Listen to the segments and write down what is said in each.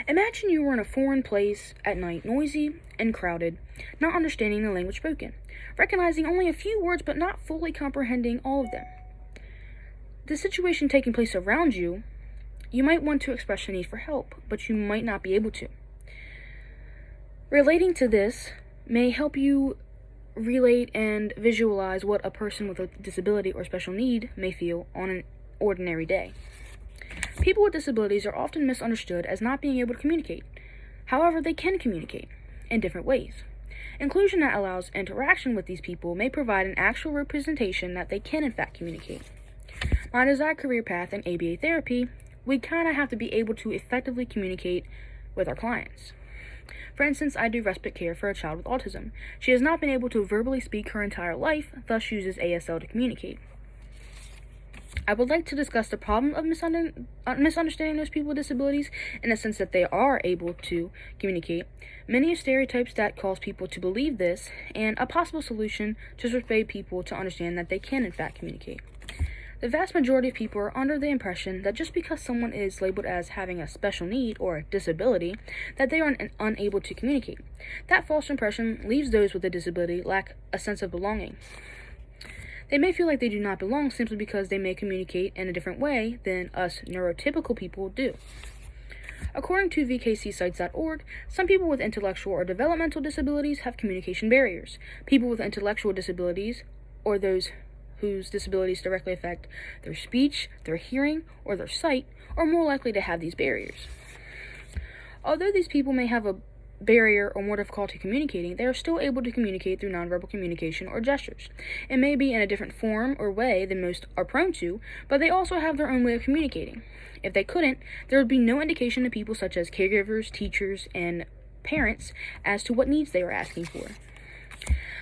Imagine you were in a foreign place at night, noisy and crowded, not understanding the language spoken, recognizing only a few words but not fully comprehending all of them. The situation taking place around you, you might want to express your need for help, but you might not be able to. Relating to this may help you relate and visualize what a person with a disability or special need may feel on an ordinary day. People with disabilities are often misunderstood as not being able to communicate. However, they can communicate in different ways. Inclusion that allows interaction with these people may provide an actual representation that they can in fact communicate. My desired career path in ABA therapy, we kind of have to be able to effectively communicate with our clients. For instance, I do respite care for a child with autism. She has not been able to verbally speak her entire life, thus uses ASL to communicate. I would like to discuss the problem of misunderstanding those people with disabilities in the sense that they are able to communicate, many stereotypes that cause people to believe this, and a possible solution to persuade people to understand that they can in fact communicate. The vast majority of people are under the impression that just because someone is labeled as having a special need or a disability, that they are unable to communicate. That false impression leaves those with a disability lack a sense of belonging. They may feel like they do not belong simply because they may communicate in a different way than us neurotypical people do. According to vkcsites.org, some people with intellectual or developmental disabilities have communication barriers. People with intellectual disabilities, or those whose disabilities directly affect their speech, their hearing, or their sight, are more likely to have these barriers. Although these people may have a barrier or more difficulty communicating, they are still able to communicate through nonverbal communication or gestures. It may be in a different form or way than most are prone to, but they also have their own way of communicating. If they couldn't, there would be no indication to people such as caregivers, teachers, and parents as to what needs they are asking for.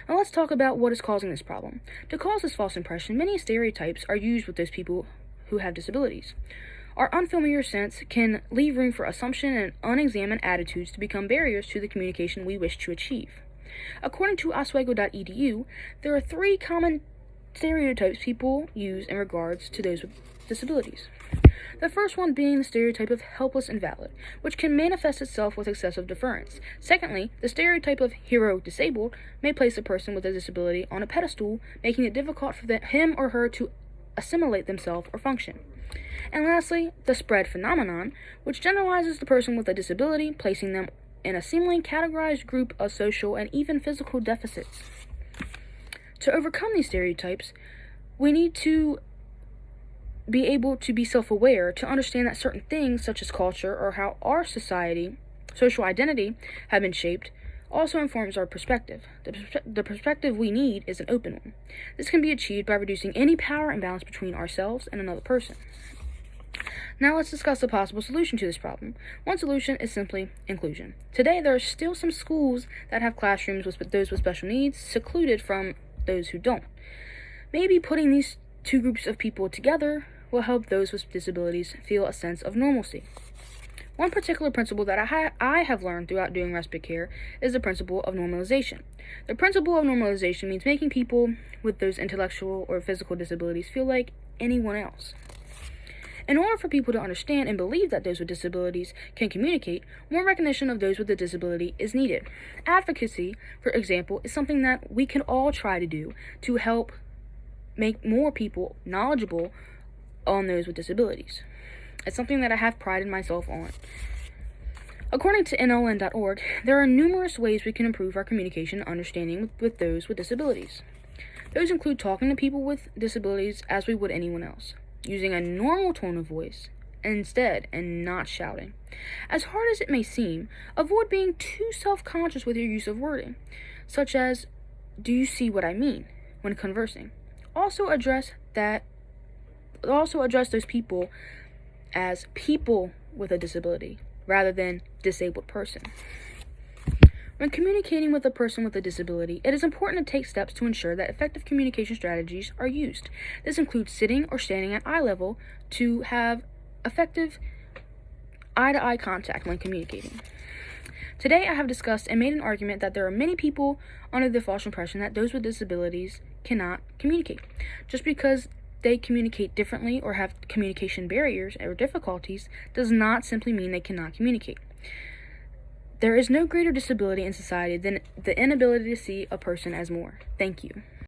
Now let's talk about what is causing this problem. To cause this false impression, many stereotypes are used with those people who have disabilities. Our unfamiliar sense can leave room for assumption and unexamined attitudes to become barriers to the communication we wish to achieve. According to oswego.edu, there are 3 common stereotypes people use in regards to those with disabilities. The first one being the stereotype of helpless invalid, which can manifest itself with excessive deference. Secondly, the stereotype of hero disabled may place a person with a disability on a pedestal, making it difficult for him or her to assimilate themselves or function. And lastly, the spread phenomenon, which generalizes the person with a disability, placing them in a seemingly categorized group of social and even physical deficits. To overcome these stereotypes, we need to be able to be self-aware, to understand that certain things, such as culture or how our society, social identity, have been shaped, also informs our perspective. The perspective we need is an open one. This can be achieved by reducing any power imbalance between ourselves and another person. Now let's discuss a possible solution to this problem. One solution is simply inclusion. Today there are still some schools that have classrooms with those with special needs secluded from those who don't. Maybe putting these 2 groups of people together will help those with disabilities feel a sense of normalcy. One particular principle that I have learned throughout doing respite care is the principle of normalization. The principle of normalization means making people with those intellectual or physical disabilities feel like anyone else. In order for people to understand and believe that those with disabilities can communicate, more recognition of those with a disability is needed. Advocacy, for example, is something that we can all try to do to help make more people knowledgeable on those with disabilities. It's something that I have prided myself on. According to NLN.org, there are numerous ways we can improve our communication and understanding with those with disabilities. Those include talking to people with disabilities as we would anyone else, using a normal tone of voice instead and not shouting. As hard as it may seem, avoid being too self-conscious with your use of wording, such as, "Do you see what I mean?" when conversing. Also address those people as people with a disability rather than disabled person. When communicating with a person with a disability, it is important to take steps to ensure that effective communication strategies are used. This includes sitting or standing at eye level to have effective eye-to-eye contact when communicating. Today, I have discussed and made an argument that there are many people under the false impression that those with disabilities cannot communicate. Just because they communicate differently or have communication barriers or difficulties does not simply mean they cannot communicate. There is no greater disability in society than the inability to see a person as more. Thank you.